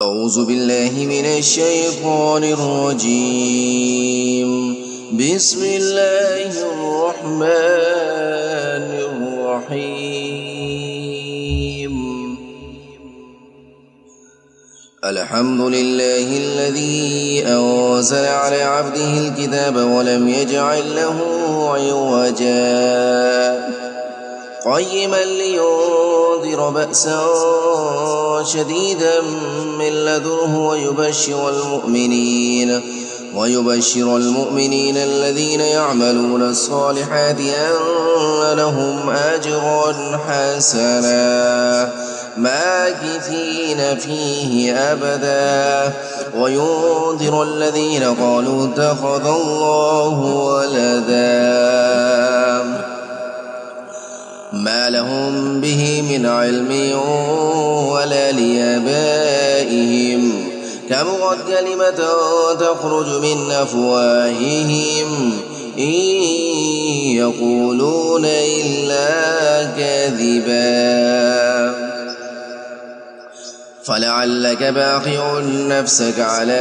أعوذ بالله من الشيطان الرجيم. بسم الله الرحمن الرحيم. الحمد لله الذي أنزل على عبده الكتاب ولم يجعل له عوجا قيما لينذر بأسا شديدا من لدنه ويبشر المؤمنين الذين يعملون الصالحات أن لهم أجرا حسنا ماكثين فيه أبدا وينذر الذين قالوا اتخذ الله ولدا ما لهم به من علم ولا لآبائهم كبرت كلمة تخرج من أفواههم إن يقولون إلا كذبا فلعلك باخع نفسك على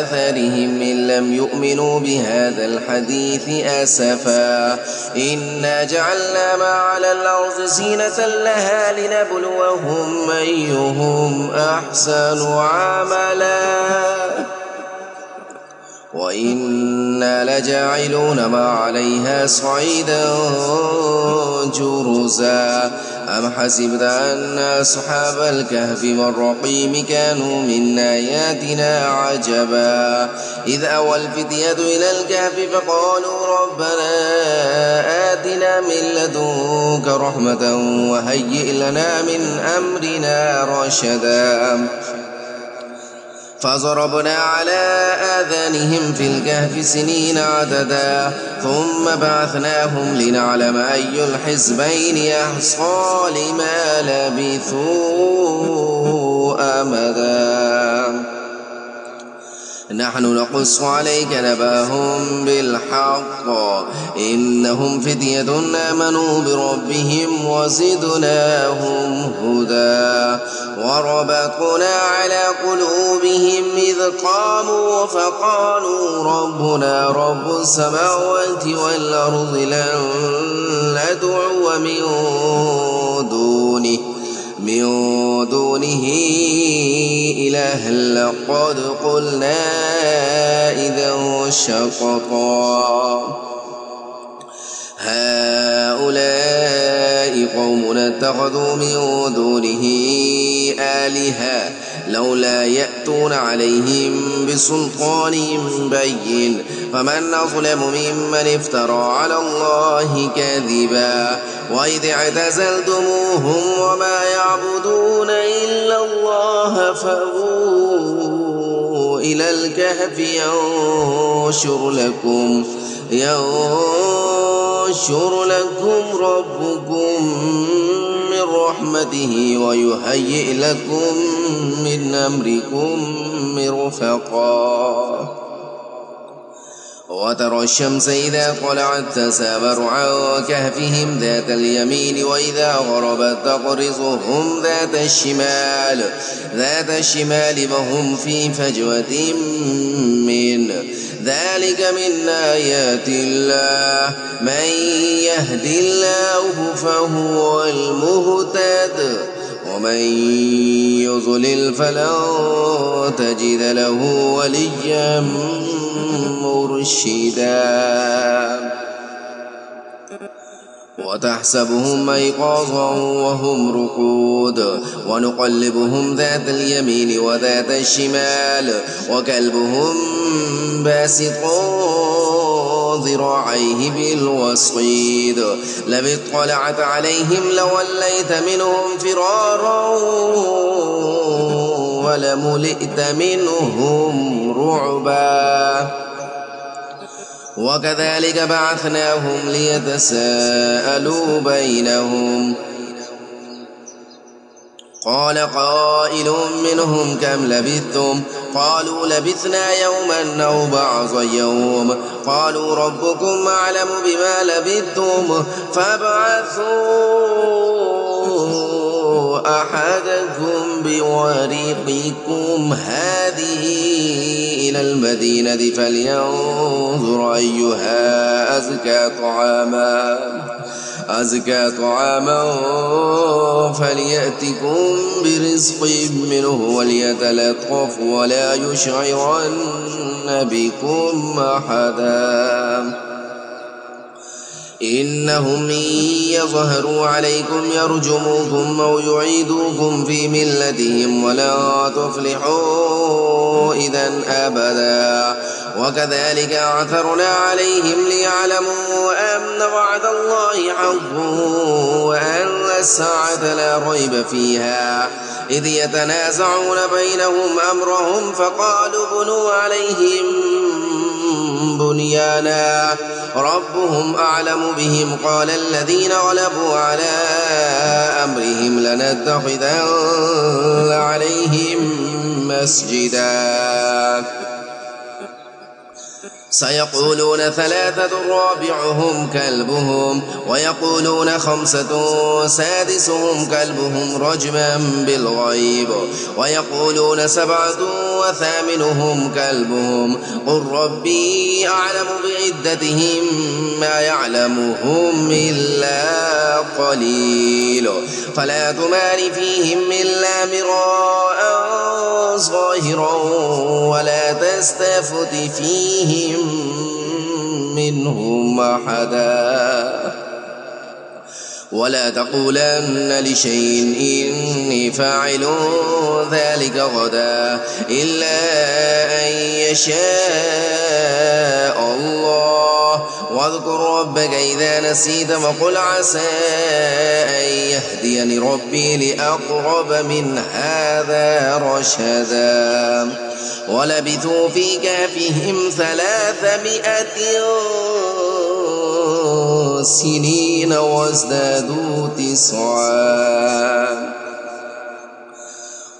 آثارهم إن لم يؤمنوا بهذا الحديث أسفا إنا جعلنا ما على الأرض زينة لها لنبلوهم أيهم أحسن عملا وإنا لجاعلون ما عليها صعيدا جرزا أم حسبت أن أصحاب الكهف والرقيم كانوا من آياتنا عجبا إذ أوى الفتية إلى الكهف فقالوا ربنا آتنا من لدنك رحمة وهيئ لنا من أمرنا رشدا فضربنا على آذانهم في الكهف سنين عددا ثم بعثناهم لنعلم أي الحزبين أحصى لما لبثوا أمدا نحن نقص عليك نبأهم بالحق إنهم فتية آمنوا بربهم وزدناهم هدى وربطنا على قلوبهم إذ قاموا فقالوا ربنا رب السماوات والأرض لن ندعو من دونه إله لقد قلنا إذا شططا هؤلاء قوم اتخذوا من دونه آلهة لولا يأتون عليهم بسلطان بين فمن أظلم ممن افترى على الله كذبا وإذ اعتزلتموهم وما يعبدون إلا الله فأووا إلى الكهف ينشر لكم ربكم من رحمته ويهيئ لكم من أمركم مرفقا وترى الشمس إذا طلعت تسابر عن كهفهم ذات اليمين وإذا غربت تقرضهم ذات الشمال وهم في فجوة من ذلك من آيات الله من يهد الله فهو المهتد ومن يضلل فلن تجد له وليا مرشدا وتحسبهم أيقاظا وهم رقود ونقلبهم ذات اليمين وذات الشمال وكلبهم باسط ذراعيه بالوصيد لو اطلعت عليهم لوليت منهم فرارا ولملئت منهم رعبا وكذلك بعثناهم ليتساءلوا بينهم قال قائل منهم كم لبثتم قالوا لبثنا يوما أو بعض يوم قالوا ربكم أعلم بما لبثتم فابعثوا أحدكم بورقكم هذه إلى المدينة فلينظر أيها أزكى طعاما فليأتكم برزق منه وليتلطف ولا يشعرن بكم أحدا إنهم إن يظهروا عليكم يرجموكم أو يعيدوكم في ملتهم ولا تفلحوا إذا أبدا وكذلك أعثرنا عليهم ليعلموا أن وعد الله حق وأن الساعة لا ريب فيها إذ يتنازعون بينهم أمرهم فقالوا بنوا عليهم بنيانا ربهم أعلم بهم قال الذين غلبوا على أمرهم لنتخذن عليهم مسجدا سيقولون 3 رابعهم كلبهم ويقولون 5 سادسهم كلبهم رجما بالغيب ويقولون 7 وثامنهم كلبهم قل ربي أعلم بعدتهم ما يعلمهم إلا قليل فلا تمار فيهم إلا مراء ظاهرا ولا تستفت فيهم منهم أحدا ولا تقولن لشيء إني فاعل ذلك غدا إلا أن يشاء الله واذكر ربك إذا نسيت وقل عسى أن يهديني ربي لأقرب من هذا رشدا ولبثوا في كهفهم 300 سنين وازدادوا 9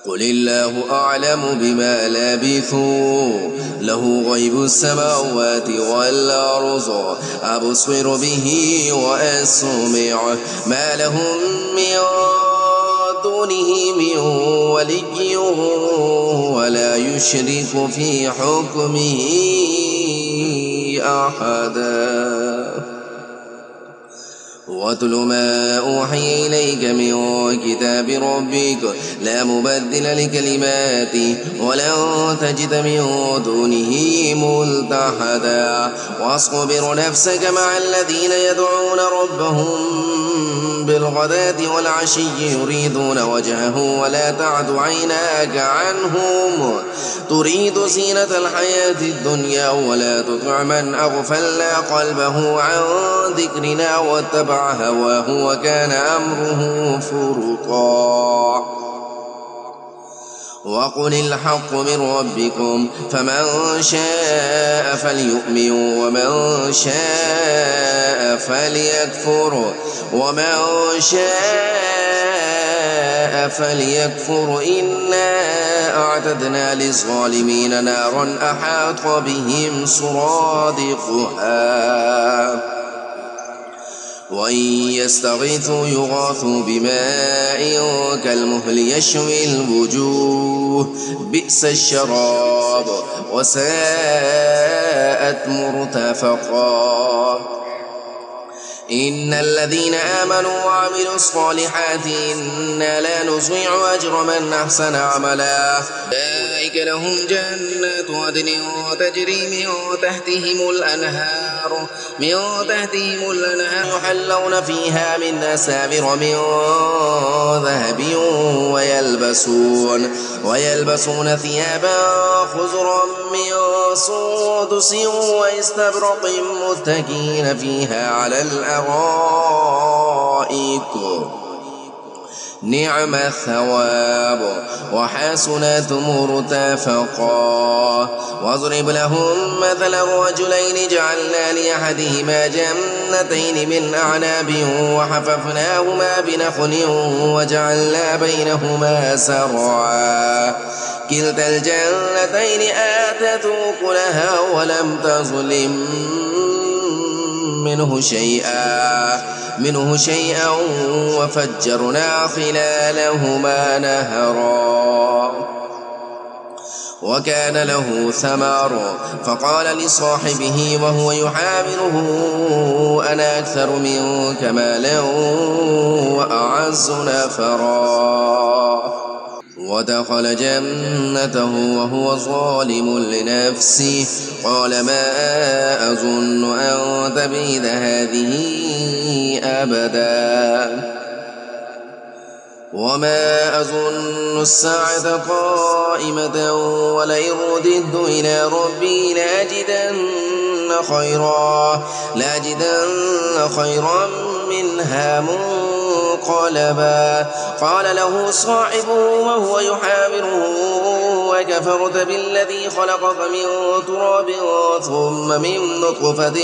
قل الله أعلم بما لبثوا له غيب السماوات والأرض أبصر به وأسمع ما لهم من دونه من ولي ولا يشرك في حكمه أحدا واتل ما أوحي إليك من كتاب ربك لا مبدل لكلماته ولن تجد من دونه ملتحدا واصبر نفسك مع الذين يدعون ربهم بالغداة والعشي يريدون وجهه ولا تعد عيناك عنهم تريد زينة الحياة الدنيا ولا تطع من أغفلنا قلبه عن ذكرنا واتبع هواه وكان أمره فرطا وقل الحق من ربكم فمن شاء فليؤمن ومن شاء فليكفر إنا أعتدنا للظالمين نارا أحاط بهم سرادقها وإن يستغيثوا يغاثوا بماء كالمهل يشوي الوجوه بئس الشراب وساءت مرتفقا إن الذين آمنوا وعملوا الصالحات إنا لا نضيع أجر من أحسن عملا أولئك لهم جنات عدن تجري من تحتهم الأنهار يحلون فيها من أساور من ذهب ويلبسون ثيابا خضرا من سندس واستبرق متكئين فيها على الأرائك نعم الثواب وحسنت مرتفقا واضرب لهم مثل الرجلين جعلنا لأحدهما جنتين من أعناب وحففناهما بنخل وجعلنا بينهما زرعا كلتا الجنتين آتت أكلها ولم تظلم منه شيئا وفجرنا خلالهما نهرا وكان له ثمر فقال لصاحبه وهو يحاوره أنا أكثر منك مالا وأعز نفرا ودخل جنته وهو ظالم لنفسه قال ما أظن أن تبيد هذه أبدا وما أظن الساعة قائمة ولئن رددت إلى ربي لأجدن خيرا منها منقلبا قال له صاحبه وهو يحاوره وكفرت بالذي خلقك من تراب ثم من نطفة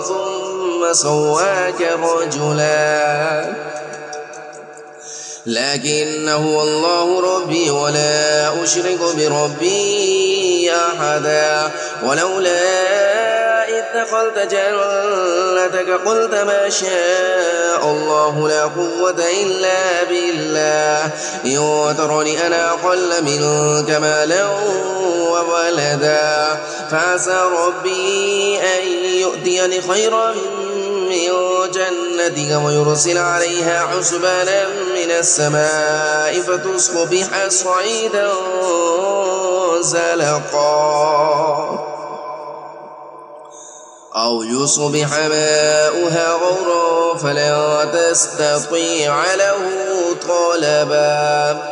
ثم سواك رجلا لكن هو الله ربي ولا أشرك بربي أحدا ولولا إذ دخلت جنتك قلت ما شاء الله لا قوة إلا بالله إن ترني أنا أقل منك مالا وولدا فعسى ربي أن يؤتيني خيرا من جنتك ويرسل عليها حسبانا من السماء فتصبح صعيدا زلقا أو يصبح ماؤها غورا فلا تستطيع له طلبا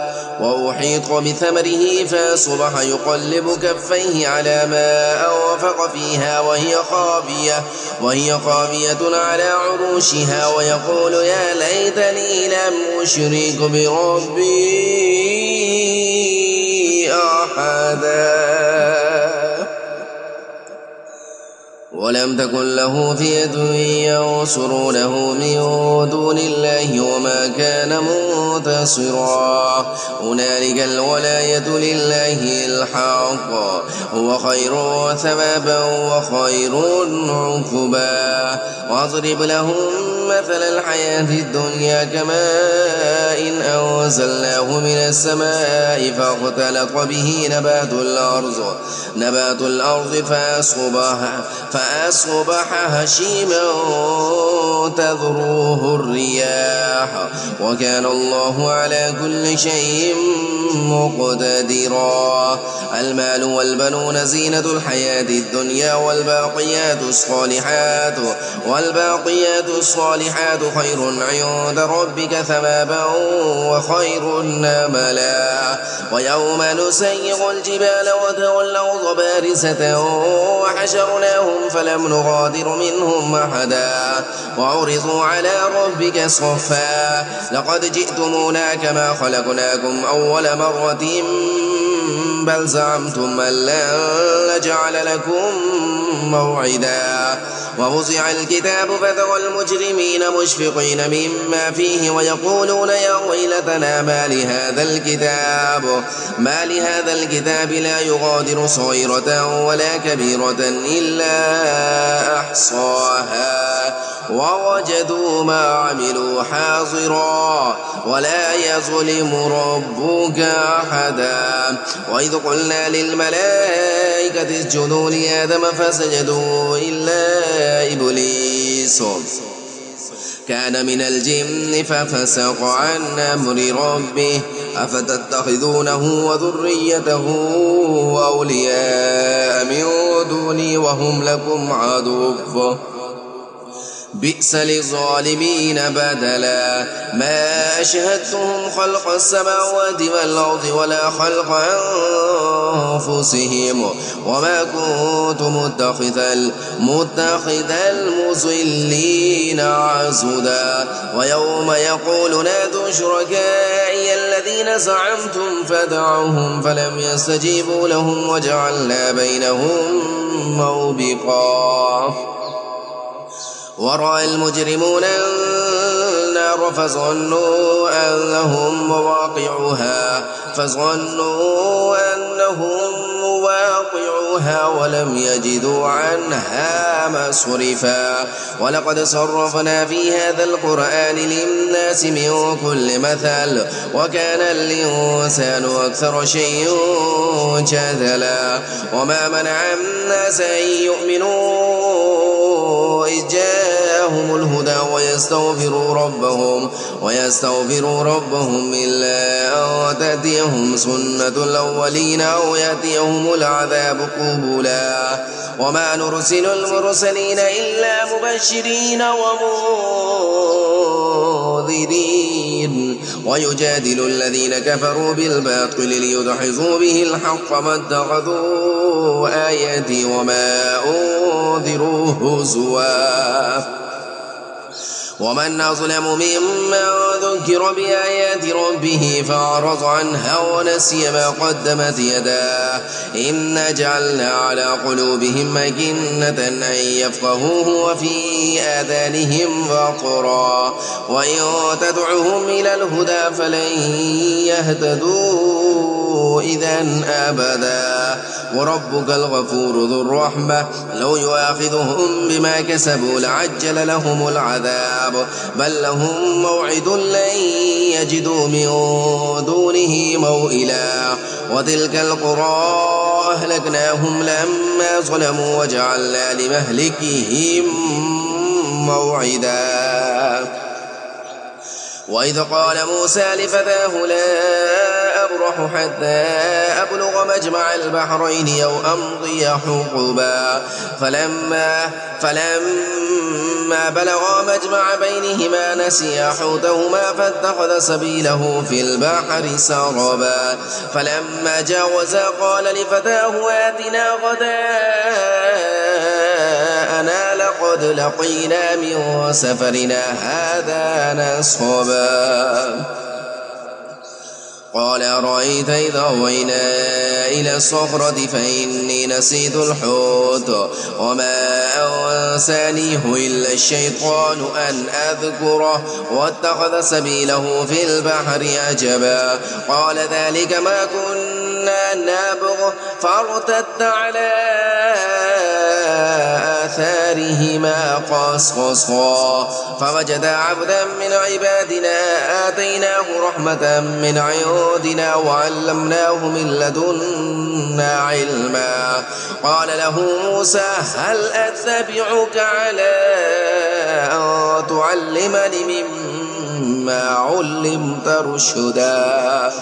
وأحيط بثمره فأصبح يقلب كفيه على ما أنفق فيها وهي خاوية على عروشها ويقول يا ليتني لم أشرك بربي أحدا ولم تكن له فئة ينصرونه من دون الله وما كان منتصرا هنالك الولاية لله الحق هو خير ثوابا وخير عقبا واضرب لهم مثل الحياة الدنيا كماء أنزلناه من السماء فاختلط به نبات الأرض فأصبح هشيما تذروه الرياح وكان الله على كل شيء مقتدرا المال والبنون زينة الحياة الدنيا والباقيات الصالحات خير عند ربك ثوابا وخير نملا ويوم نسير الجبال وترى الأرض بارزة وحشرناهم فلم نغادر منهم أحدا وعرضوا على ربك صفا لقد جئتمونا كما خلقناكم أول مرة بل زعمتم أن لن نجعل لكم موعدا ووضع الكتاب فترى المجرمين مشفقين مما فيه ويقولون يا ويلتنا ما لهذا الكتاب لا يغادر صغيرة ولا كبيرة إلا أحصاها ووجدوا ما عملوا حاضرا ولا يظلم ربك أحدا وإذ قلنا للملائكة اسجدوا لآدم فسجدوا إلا إبليس كان من الجن ففسق عن أمر ربه أفتتخذونه وذريته أولياء من دوني وهم لكم عدو بئس للظالمين بدلا ما أشهدتهم خلق السماوات والأرض ولا خلق أنفسهم وما كنت متخذ المضلين عضدا ويوم يقول نادوا شركائي الذين زعمتم فدعوهم فلم يستجيبوا لهم وجعلنا بينهم موبقا ورأى المجرمون النار فظنوا أنهم مواقعوها فأطيعوها ولم يجدوا عنها مصرفا ولقد صرفنا في هذا القرآن للناس من كل مثل وكان الإنسان أكثر شيء جدلا وما منع الناس أن يؤمنوا إذ جاءهم الهدى ويستغفروا ربهم إلا أن تأتيهم سنة الأولين أو يأتيهم العذاب قبلا وما نرسل المرسلين إلا مبشرين ومنذرين ويجادل الذين كفروا بالباطل ليدحضوا به الحق ما اتخذوا آياتي وما أنذروا هزوا ومن أظلم ممن ذكر بآيات ربه فأعرض عنها ونسي ما قدمت يداه إنا جعلنا على قلوبهم أكنة أن يفقهوه وفي آذانهم وقرا وإن تدعهم إلى الهدى فلن يهتدوا إذا أبدا وربك الغفور ذو الرحمة لو يؤاخذهم بما كسبوا لعجل لهم العذاب بل لهم موعد لن يجدوا من دونه موئلا وتلك القرى أهلكناهم لما ظلموا وجعلنا لمهلكهم موعدا وإذ قال موسى لفتاه لا أبرح حتى أبلغ مجمع البحرين أو أمضي حقبا فلما بلغا مجمع بينهما نسيا حوتهما فاتخذ سبيله في البحر سربا فلما جاوزا قال لفتاه آتنا غداءنا لقد لقينا من سفرنا هذا نصبا قال أرأيت إذا أوينا إلى الصخرة فإني نسيت الحوت وما أنسانيه إلا الشيطان أن أذكره واتخذ سبيله في البحر عجبا قال ذلك ما كنا نبغ فارتد على آثارهما قصصا فوجد عبدا من عبادنا آتيناه رحمة من عندنا وعلمناه من لدنا علما قال له موسى هل أتبعك على أن تعلمني مما علمت رشدا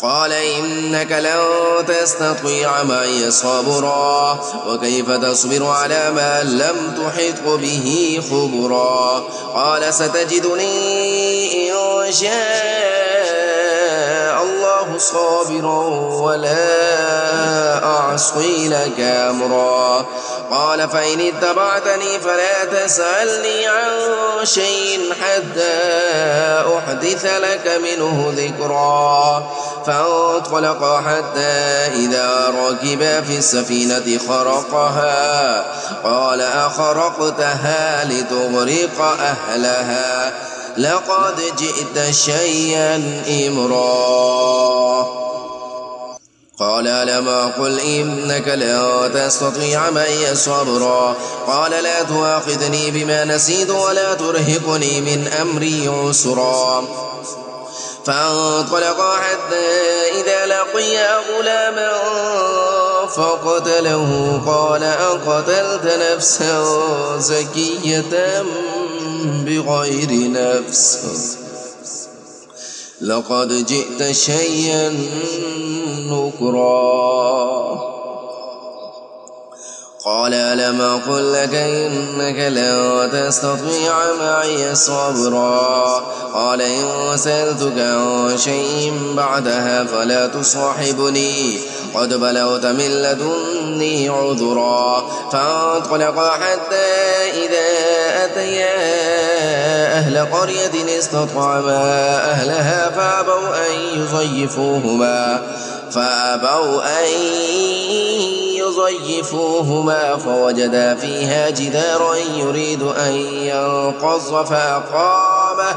قال إنك لن تستطيع معي صبرا وكيف تصبر على ما لم تحط به خبرا قال ستجدني إن شاء الله صابرا ولا أعصي لك أمرا قال فإن اتبعتني فلا تسألني عن شيء حتى أحدث لك منه ذكرا فانطلقا حتى إذا ركبا في السفينة خرقها قال أخرقتها لتغرق أهلها لقد جئت شيئا إمرا قال ألم أقل إنك لا تستطيع معي صبرا قال لا تؤاخذني بما نسيت ولا ترهقني من أمري عسرا فانطلقا حتى إذا لقيا غلاما فقتله قال أقتلت نفسا زكية بغير نفس لقد جئت شيئا نكرا قال ألم أقل لك إنك لن تستطيع معي صبرا قال إن سألتك عن شيء بعدها فلا تصاحبني قد بلغت من لدني عذرا فانطلقا حتى إذا أتيا أهل قرية استطعما أهلها فأبوا أن يضيفوهما فوجدا فيها جدارا يريد أن ينقض فأقامه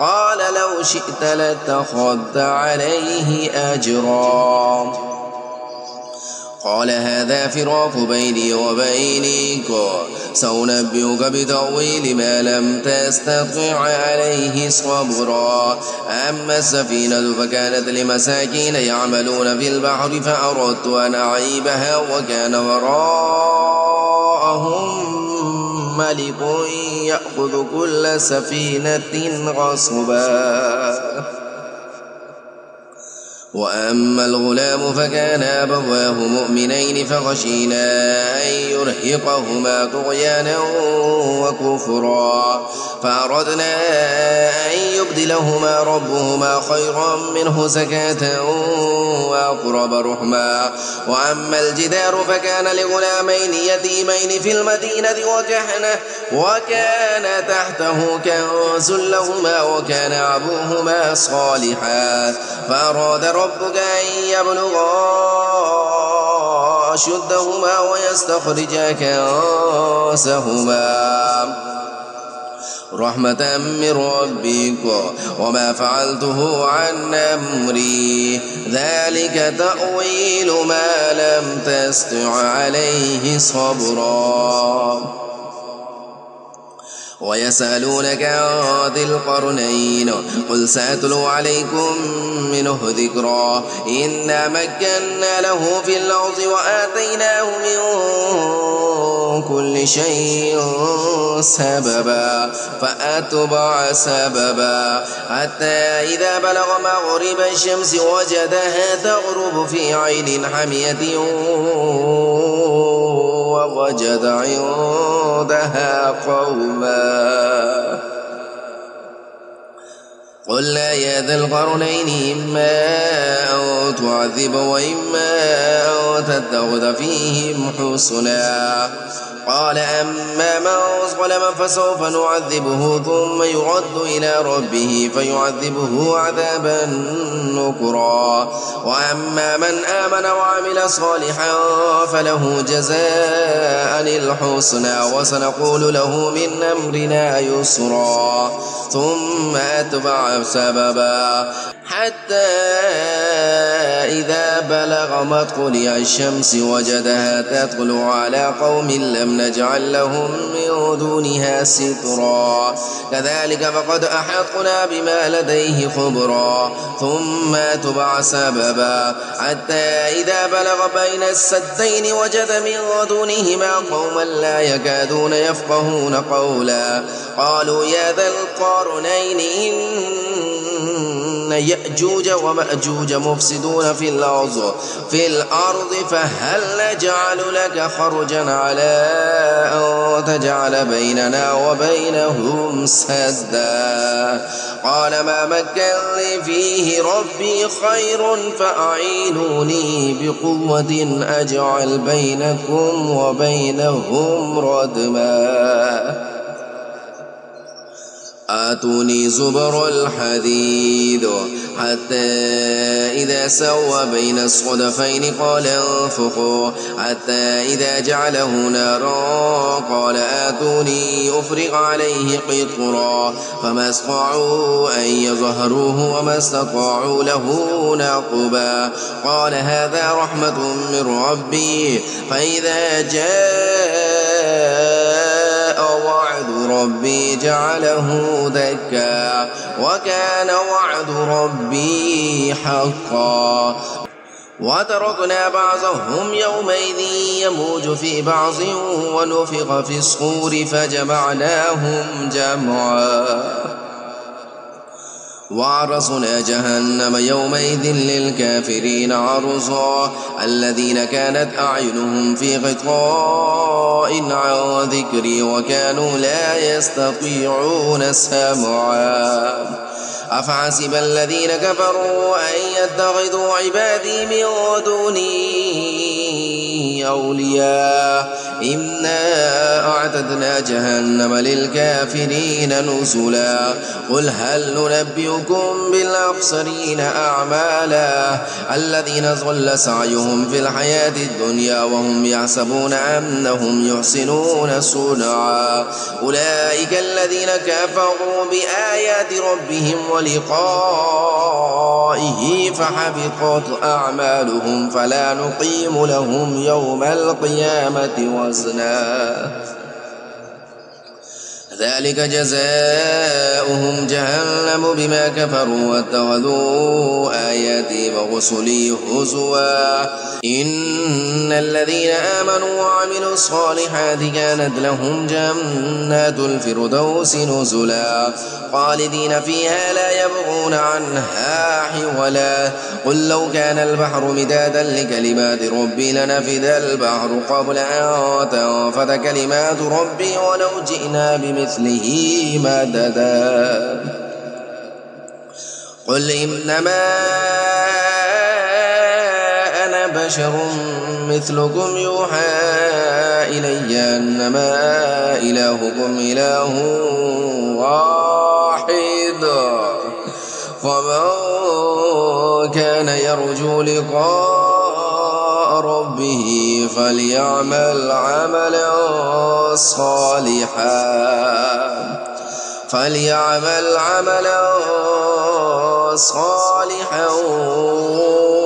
قال لو شئت لاتخذت عليه أجرا قال هذا فراق بيني وبينك سأنبئك بتأويل ما لم تستطع عليه صبرا. أما السفينة فكانت لمساكين يعملون في البحر فأردت أن أعيبها وكان وراءهم ملك يأخذ كل سفينة غصبا. وأما الغلام فكان أبواه مؤمنين فخشينا أن يرهقهما طغيانا وكفرا فأردنا أن يبدلهما ربهما خيرا منه زكاة وأقرب رحما. وأما الجدار فكان لغلامين يتيمين في المدينة وكان تحته كنز لهما وكان أبوهما صالحا فأراد ربك أن يبلغا أشدهما ويستخرجا كنزهما رحمة من ربك وما فعلته عن أمري ذلك تأويل ما لم تستطع عليه صبرا. ويسألونك عن ذي القرنين قل سأتلو عليكم منه ذكرا إنا مكنا له في الأرض وآتيناه من كل شيء سببا فأتبع سببا حتى إذا بلغ مغرب الشمس وجدها تغرب في عين حمية ووجد عندها قوما قلنا يا ذا القرنين إما أن تعذب وإما أن تتخذ فيهم حسنا. قال أما من ظلم فسوف نعذبه ثم يرد إلى ربه فيعذبه عذابا نكرا. وأما من آمن وعمل صالحا فله جزاء الحسنى وسنقول له من أمرنا يسرا. ثم أتبع سببا حتى إذا بلغ مطلع الشمس وجدها تطلع على قوم لم نجعل لهم من دونها سترا كذلك فقد أحطنا بما لديه خبرا. ثم أتبع سببا حتى إذا بلغ بين السدين وجد من دونهما قوما لا يكادون يفقهون قولا قالوا يا ذا القرنين إن يأجوج ومأجوج مفسدون في الأرض فهل نجعل لك خرجا على أن تجعل بيننا وبينهم سدا. قال ما مكنني فيه ربي خير فأعينوني بقوة أجعل بينكم وبينهم ردما. آتوني زبر الحديد حتى إذا سوى بين الصدفين قال انفخوا حتى إذا جعله نارا قال آتوني أفرغ عليه قطرا فما استطاعوا أن يظهروه وما استطاعوا له نقبا. قال هذا رحمة من ربي فإذا جاء وعد ربي جعله دكا وكان وعد ربي حقا. وتركنا بعضهم يومئذ يموج في بعض ونفخ في الصور فجمعناهم جمعا. وعرضنا جهنم يومئذ للكافرين عرضا الذين كانت أعينهم في غطاء عن ذكري وكانوا لا يستطيعون سمعا. أفحسب الذين كفروا أن يتخذوا عبادي من دوني أولياء إنا أعتدنا جهنم للكافرين نزلا. قل هل ننبئكم بالأخسرين أعمالا الذين ضل سعيهم في الحياة الدنيا وهم يحسبون أنهم يحسنون صنعا. أولئك الذين كفروا بآيات ربهم ولقائه ورائه فحبطت أعمالهم فلا نقيم لهم يوم القيامة وزنا ذلك جزاؤهم جهنم بما كفروا واتخذوا آياتي ورسلي هزوا إن الذين آمنوا وعملوا الصالحات كانت لهم جنات الفردوس نزلا خالدين فيها لا يبغون عنها حولا قل لو كان البحر مدادا لكلمات ربي لنفد البحر قبل أن تنفد كلمات ربي ولو جئنا بمثله مددا قل إنما أنا بشر مثلكم يوحى إلي أنما إلهكم إله واحد فمن كان يرجو لقاء ربه فليعمل عملا صالحا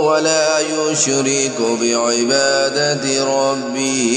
ولا يشرك بعبادة ربه